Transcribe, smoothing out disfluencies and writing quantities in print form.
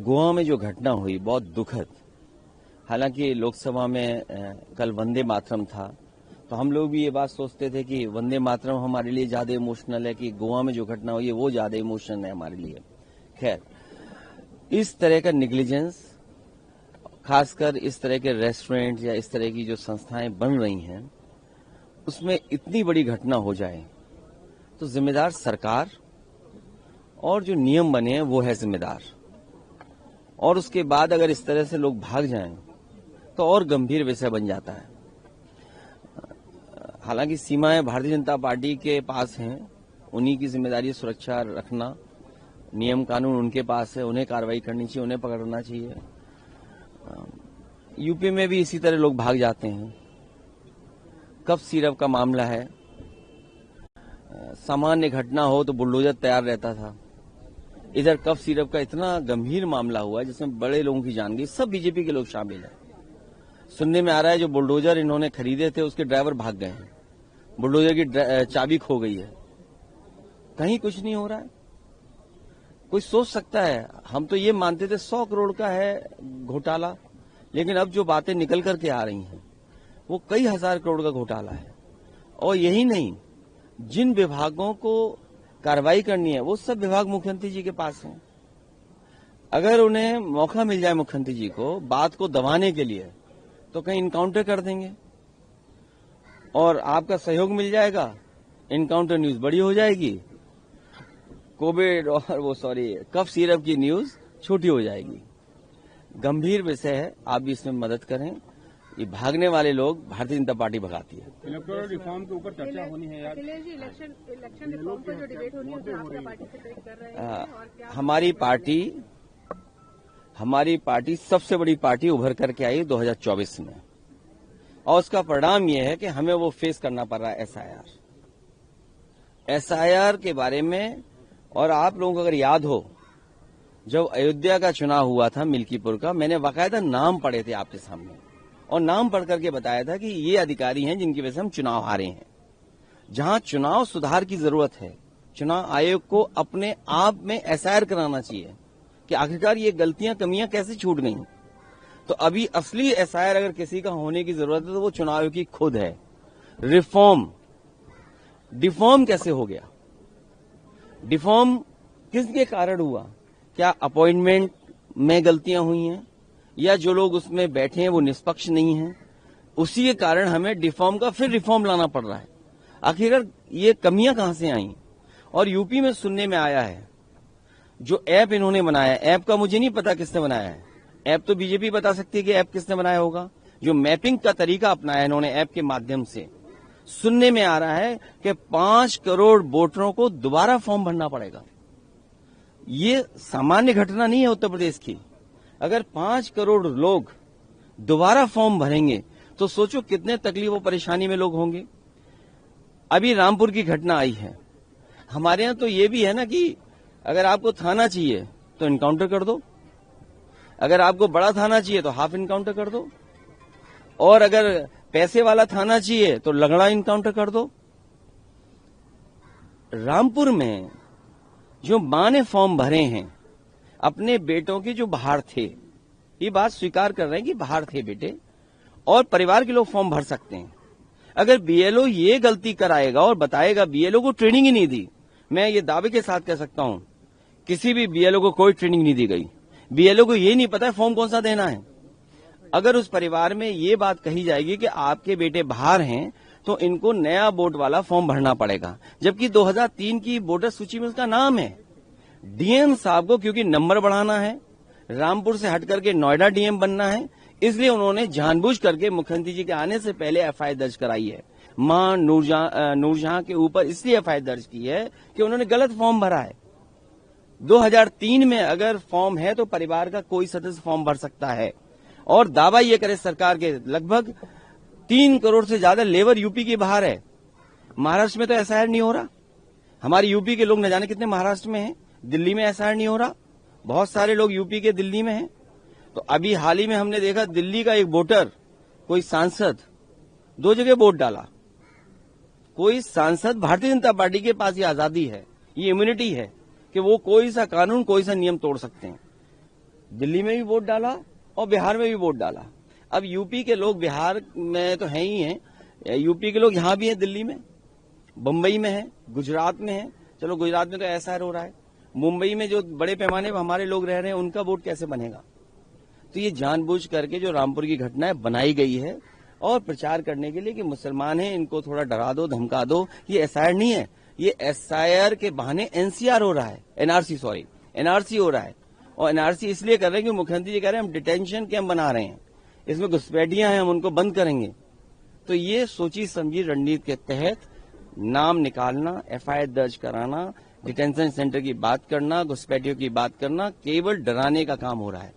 गोवा में जो घटना हुई बहुत दुखद। हालांकि लोकसभा में कल वंदे मातरम था, तो हम लोग भी ये बात सोचते थे कि वंदे मातरम हमारे लिए ज्यादा इमोशनल है कि गोवा में जो घटना हुई है वो ज्यादा इमोशनल है हमारे लिए। खैर, इस तरह का निग्लिजेंस, खासकर इस तरह के रेस्टोरेंट या इस तरह की जो संस्थाएं बन रही हैं, उसमें इतनी बड़ी घटना हो जाए तो जिम्मेदार सरकार और जो नियम बने हैं वो है जिम्मेदार। और उसके बाद अगर इस तरह से लोग भाग जाएं तो और गंभीर विषय बन जाता है। हालांकि सीमाएं भारतीय जनता पार्टी के पास हैं, उन्हीं की जिम्मेदारी सुरक्षा रखना, नियम कानून उनके पास है, उन्हें कार्रवाई करनी चाहिए, उन्हें पकड़ना चाहिए। यूपी में भी इसी तरह लोग भाग जाते हैं। कफ सिरप का मामला है, सामान्य घटना हो तो बुलडोजर तैयार रहता था, इधर कफ सिरप का इतना गंभीर मामला हुआ जिसमें बड़े लोगों की जान गई, सब बीजेपी के लोग शामिल हैं। सुनने में आ रहा है जो बुलडोजर इन्होंने खरीदे थे उसके ड्राइवर भाग गए हैं, बुलडोजर की चाबी खो गई है, कहीं कुछ नहीं हो रहा है। कोई सोच सकता है, हम तो ये मानते थे 100 करोड़ का है घोटाला, लेकिन अब जो बातें निकल करके आ रही हैं वो कई हजार करोड़ का घोटाला है। और यही नहीं, जिन विभागों को कार्रवाई करनी है वो सब विभाग मुख्यमंत्री जी के पास हैं। अगर उन्हें मौका मिल जाए मुख्यमंत्री जी को बात को दबाने के लिए तो कहीं इनकाउंटर कर देंगे और आपका सहयोग मिल जाएगा, इनकाउंटर न्यूज बड़ी हो जाएगी, कोविड और कफ सिरप की न्यूज छोटी हो जाएगी। गंभीर विषय है, आप भी इसमें मदद करें। ये भागने वाले लोग भारतीय जनता पार्टी भगाती है। इलेक्टोरल रिफॉर्म के ऊपर चर्चा होनी है यार। इलेक्शन रिफॉर्म पर जो डिबेट होनी है उसमें आपका पार्टी से ट्रेड कर रहे हैं और क्या हमारी पार्टी सबसे बड़ी पार्टी उभर करके आई 2024 में, और उसका परिणाम यह है कि हमें वो फेस करना पड़ रहा है एसआईआर के बारे में। और आप लोगों को अगर याद हो, जब अयोध्या का चुनाव हुआ था मिल्कीपुर का, मैंने बाकायदा नाम पढ़े थे आपके सामने और नाम पढ़ करके बताया था कि ये अधिकारी हैं जिनकी वजह से हम चुनाव हारे हैं। जहां चुनाव सुधार की जरूरत है, चुनाव आयोग को अपने आप में एसआईआर कराना चाहिए कि आखिरकार ये गलतियां कमियां कैसे छूट गई। तो अभी असली एसआईआर अगर किसी का होने की जरूरत है तो वो चुनाव आयोग की खुद है। डिफॉर्म कैसे हो गया? डिफॉर्म किसके कारण हुआ? क्या अपॉइंटमेंट में गलतियां हुई हैं या जो लोग उसमें बैठे हैं वो निष्पक्ष नहीं हैं? उसी के कारण हमें डिफॉर्म का फिर रिफॉर्म लाना पड़ रहा है। आखिरकार ये कमियां कहां से आई? और यूपी में सुनने में आया है जो ऐप इन्होंने बनाया, ऐप का मुझे नहीं पता किसने बनाया है, ऐप तो बीजेपी बता सकती है कि ऐप किसने बनाया होगा। जो मैपिंग का तरीका अपनाया इन्होंने ऐप के माध्यम से, सुनने में आ रहा है कि 5 करोड़ वोटरों को दोबारा फॉर्म भरना पड़ेगा। ये सामान्य घटना नहीं है उत्तर प्रदेश की। अगर 5 करोड़ लोग दोबारा फॉर्म भरेंगे तो सोचो कितने तकलीफ और परेशानी में लोग होंगे। अभी रामपुर की घटना आई है, हमारे यहां तो ये भी है ना कि अगर आपको थाना चाहिए तो इनकाउंटर कर दो, अगर आपको बड़ा थाना चाहिए तो हाफ इनकाउंटर कर दो, और अगर पैसे वाला थाना चाहिए तो लगड़ा इनकाउंटर कर दो। रामपुर में जो मां ने फॉर्म भरे हैं अपने बेटों के जो बाहर थे, ये बात स्वीकार कर रहे हैं कि बाहर थे बेटे, और परिवार के लोग फॉर्म भर सकते हैं। अगर बीएलओ ये गलती कराएगा और बताएगा, बीएलओ को ट्रेनिंग ही नहीं दी, मैं ये दावे के साथ कह सकता हूं किसी भी बीएलओ को कोई ट्रेनिंग नहीं दी गई, बीएलओ को ये नहीं पता है फॉर्म कौन सा देना है। अगर उस परिवार में ये बात कही जाएगी कि आपके बेटे बाहर हैं तो इनको नया वोट वाला फॉर्म भरना पड़ेगा, जबकि 2003 की वोटर सूची में उसका नाम है। डीएम साहब को क्योंकि नंबर बढ़ाना है, रामपुर से हट करके नोएडा डीएम बनना है, इसलिए उन्होंने जानबूझ करके मुख्यमंत्री जी के आने से पहले एफआईआर दर्ज कराई है। मां नूरजहां के ऊपर इसलिए एफआईआर दर्ज की है कि उन्होंने गलत फॉर्म भरा है। 2003 में अगर फॉर्म है तो परिवार का कोई सदस्य फॉर्म भर सकता है। और दावा ये करे सरकार के, लगभग 3 करोड़ से ज्यादा लेबर यूपी के बाहर है। महाराष्ट्र में तो एसआईआर नहीं हो रहा। हमारे यूपी के लोग न जाने कितने महाराष्ट्र में हैं, दिल्ली में एसआईआर नहीं हो रहा, बहुत सारे लोग यूपी के दिल्ली में हैं। तो अभी हाल ही में हमने देखा दिल्ली का एक वोटर, कोई सांसद 2 जगह वोट डाला। कोई सांसद, भारतीय जनता पार्टी के पास ये आजादी है, ये इम्यूनिटी है कि वो कोई सा कानून कोई सा नियम तोड़ सकते हैं। दिल्ली में भी वोट डाला और बिहार में भी वोट डाला। अब यूपी के लोग बिहार में तो हैं ही हैं, यूपी के लोग यहाँ भी हैं, दिल्ली में, बम्बई में है, गुजरात में है। चलो गुजरात में तो एसआईआर हो रहा है, मुंबई में जो बड़े पैमाने पर हमारे लोग रह रहे हैं उनका वोट कैसे बनेगा? तो ये जानबूझ करके जो रामपुर की घटना है बनाई गई है और प्रचार करने के लिए कि मुसलमान हैं, इनको थोड़ा डरा दो, धमका दो। ये एसआईआर नहीं है, ये एसआईआर के बहाने एनसीआर हो रहा है, एनआरसी हो रहा है। और एनआरसी इसलिए कर रहे हैं कि मुख्यमंत्री जी कह रहे हैं हम डिटेंशन कैंप बना रहे हैं, इसमें घुसपैठियां हैं, हम उनको बंद करेंगे। तो ये सोची समझी रणनीति के तहत नाम निकालना, एफआईआर दर्ज कराना, डिटेंशन सेंटर की बात करना, घुसपैठियों की बात करना, केवल डराने का काम हो रहा है।